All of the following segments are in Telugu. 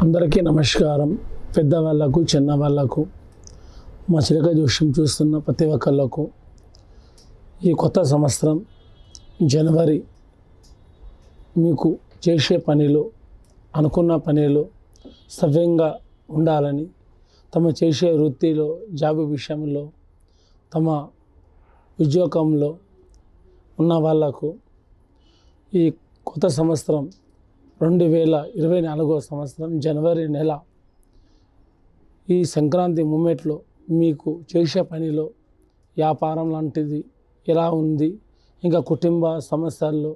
అందరికీ నమస్కారం. పెద్దవాళ్ళకు చిన్నవాళ్ళకు మా చిలక జోష్యం చూస్తున్న ప్రతి ఒక్కళ్ళకు ఈ కొత్త సంవత్సరం జనవరి మీకు చేసే పనిలో అనుకున్న పనిలో సవ్యంగా ఉండాలని, తమ చేసే వృత్తిలో జాబ్ విషయంలో తమ ఉద్యోగంలో ఉన్న వాళ్లకు ఈ కొత్త సంవత్సరం 2024 సంవత్సరం జనవరి నెల ఈ సంక్రాంతి మూమెంట్లో మీకు చేసే పనిలో వ్యాపారం లాంటిది ఎలా ఉంది, ఇంకా కుటుంబ సమస్యల్లో,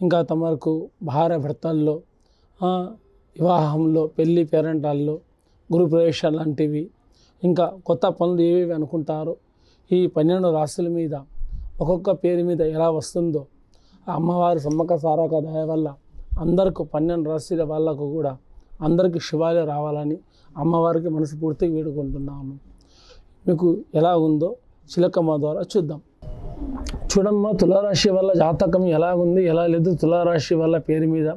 ఇంకా తమకు భార్య భర్తల్లో, వివాహంలో, పెళ్ళి పేరెంటాల్లో, గృహప్రవేశాలు లాంటివి, ఇంకా కొత్త పనులు ఏవేవి అనుకుంటారో ఈ 12 రాశుల మీద ఒక్కొక్క పేరు మీద ఎలా వస్తుందో అమ్మవారి సమ్మక్క సారక్క దయ వల్ల అందరికీ 12 రాశుల వాళ్ళకు కూడా అందరికీ శుభాలు రావాలని అమ్మవారికి మనస్ఫూర్తిగా వేడుకుంటున్నాము. మీకు ఎలా ఉందో చిలకమ్మ ద్వారా చూద్దాం. చూడమ్మ, తులారాశి వల్ల జాతకం ఎలా ఉంది, ఎలా లేదు. తులారాశి వల్ల పేరు మీద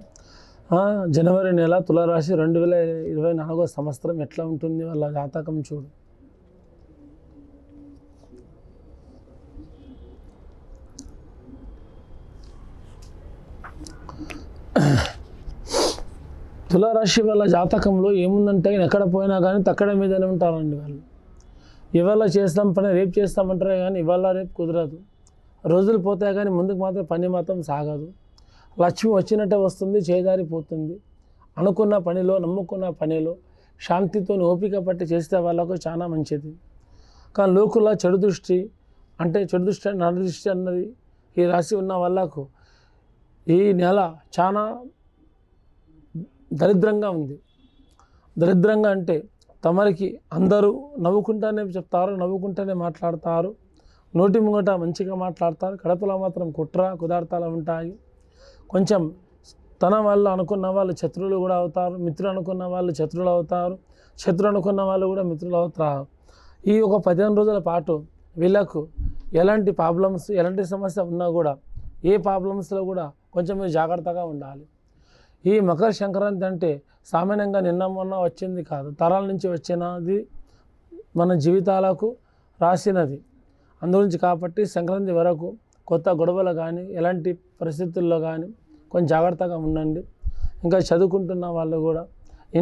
జనవరి నెల తులారాశి 2024 సంవత్సరం ఎట్లా ఉంటుంది వాళ్ళ జాతకం చూడు. తులారాశి వాళ్ళ జాతకంలో ఏముందంటే ఎక్కడ పోయినా కానీ తక్కడ మీదనే ఉంటారండి వాళ్ళు. ఇవాళ చేస్తాం పని రేపు చేస్తామంటారే కానీ ఇవాళ రేపు కుదరదు. రోజులు పోతాయి కానీ ముందుకు మాత్రం పని మాత్రం సాగదు. లక్ష్మి వచ్చినట్టే వస్తుంది, చేదారిపోతుంది. అనుకున్న పనిలో, నమ్ముకున్న పనిలో శాంతితో ఓపిక పట్టి చేస్తే వాళ్ళకు చాలా మంచిది. కానీ లోకుల చెడు దృష్టి నరదృష్టి అన్నది ఈ రాశి ఉన్న వాళ్ళకు ఈ నెల చాలా దరిద్రంగా ఉంది. దరిద్రంగా అంటే తమరికి అందరూ నవ్వుకుంటానే చెప్తారు, నవ్వుకుంటూనే మాట్లాడతారు, నోటి ముంగట మంచిగా మాట్లాడతారు, కడపలో మాత్రం కుట్ర కుదార్థాలు ఉంటాయి. కొంచెం తన వాళ్ళు అనుకున్న వాళ్ళు శత్రువులు కూడా అవుతారు, మిత్రులు అనుకున్న వాళ్ళు శత్రువులు అవుతారు, శత్రువులు అనుకున్న వాళ్ళు కూడా మిత్రులు అవుతారు. ఈ ఒక 15 రోజుల పాటు వీళ్ళకు ఎలాంటి ప్రాబ్లమ్స్, ఎలాంటి సమస్య ఉన్నా కూడా ఏ ప్రాబ్లమ్స్లో కూడా కొంచెం మీరు జాగ్రత్తగా ఉండాలి. ఈ మకర సంక్రాంతి అంటే సామాన్యంగా నిన్న మొన్న వచ్చింది కాదు, తరాల నుంచి వచ్చినది, మన జీవితాలకు రాసినది. అందుగురించి కాబట్టి సంక్రాంతి వరకు కొత్త గొడవలు కానీ ఎలాంటి పరిస్థితుల్లో కానీ కొంచెం జాగ్రత్తగా ఉండండి. ఇంకా చదువుకుంటున్న వాళ్ళు కూడా,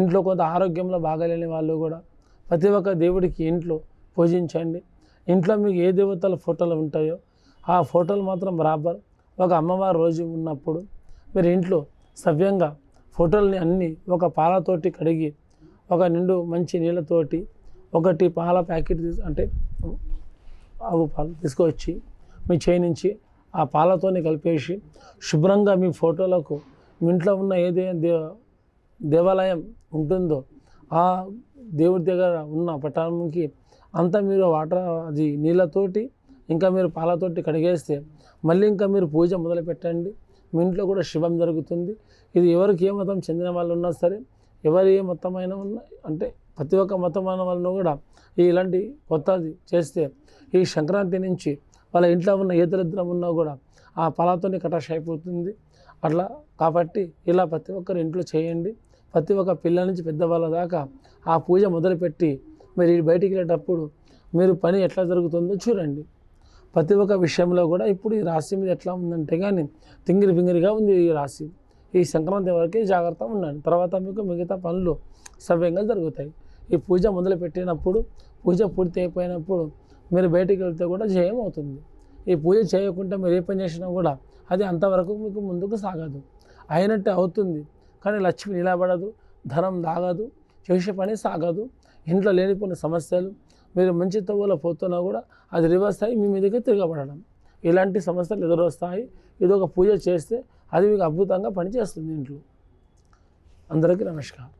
ఇంట్లో కొంత ఆరోగ్యంలో బాగాలేని వాళ్ళు కూడా ప్రతి ఒక్క దేవుడికి ఇంట్లో పూజించండి. ఇంట్లో మీకు ఏ దేవతల ఫోటోలు ఉంటాయో ఆ ఫోటోలు మాత్రం బరాబర్ ఒక అమ్మవారి రోజు ఉన్నప్పుడు మీరు ఇంట్లో సవ్యంగా ఫోటోల్ని అన్నీ ఒక పాలతోటి కడిగి, ఒక నిండు మంచి నీళ్ళతోటి ఒకటి పాల ప్యాకెట్ అంటే ఆవు పాలు తీసుకొచ్చి మీ చేయి నుంచి ఆ పాలతోని కలిపేసి శుభ్రంగా మీ ఫోటోలకు మీ ఇంట్లో ఉన్న ఏదైనా దేవాలయం ఉంటుందో ఆ దేవుడి దగ్గర ఉన్న పటానికి అంతా మీరు వాటర్ అది నీళ్ళతోటి ఇంకా మీరు పాలతోటి కడిగేస్తే మళ్ళీ ఇంకా మీరు పూజ మొదలు పెట్టండి. మీ ఇంట్లో కూడా శుభం జరుగుతుంది. ఇది ఎవరికి ఏ మతం చెందిన వాళ్ళు ఉన్నా సరే, ఎవరు ఏ మతమైన ఉన్నా అంటే ప్రతి ఒక్క మతమైన వాళ్ళను కూడా ఇలాంటి కొత్తది చేస్తే ఈ సంక్రాంతి నుంచి వాళ్ళ ఇంట్లో ఉన్న ఏ దరిద్రం ఉన్నా కూడా ఆ ఫలాతోని కటాష్ అయిపోతుంది. అట్లా కాబట్టి ఇలా ప్రతి ఒక్కరు ఇంట్లో చేయండి. ప్రతి ఒక్క పిల్లల నుంచి పెద్దవాళ్ళ దాకా ఆ పూజ మొదలుపెట్టి మీరు బయటికి వెళ్ళేటప్పుడు మీరు పని ఎట్లా జరుగుతుందో చూడండి. ప్రతి ఒక్క విషయంలో కూడా ఇప్పుడు ఈ రాశి మీద ఎట్లా ఉందంటే కానీ తింగిరి పింగిరిగా ఉంది ఈ రాశి. ఈ సంక్రాంతి వరకే జాగ్రత్త ఉండండి, తర్వాత మీకు మిగతా పనులు సవ్యంగా జరుగుతాయి. ఈ పూజ మొదలుపెట్టినప్పుడు, పూజ పూర్తి అయిపోయినప్పుడు మీరు బయటికి వెళ్తే కూడా జయం అవుతుంది. ఈ పూజ చేయకుండా మీరు ఏ పని చేసినా కూడా అది అంతవరకు మీకు ముందుకు సాగదు. అయినట్టే అవుతుంది కానీ లక్ష్మి నిలబడదు, ధనం దాగదు, చేసే పని సాగదు. ఇంట్లో లేనిపోయిన సమస్యలు, మీరు మంచి తవ్వులో పోతున్నా కూడా అది రివర్స్ అయ్యి మీ మీదకి తిరగబడడం, ఇలాంటి సమస్యలు ఎదురొస్తాయి. ఇది ఒక పూజ చేస్తే అది మీకు అద్భుతంగా పనిచేస్తుంది ఇంట్లో. అందరికీ నమస్కారం.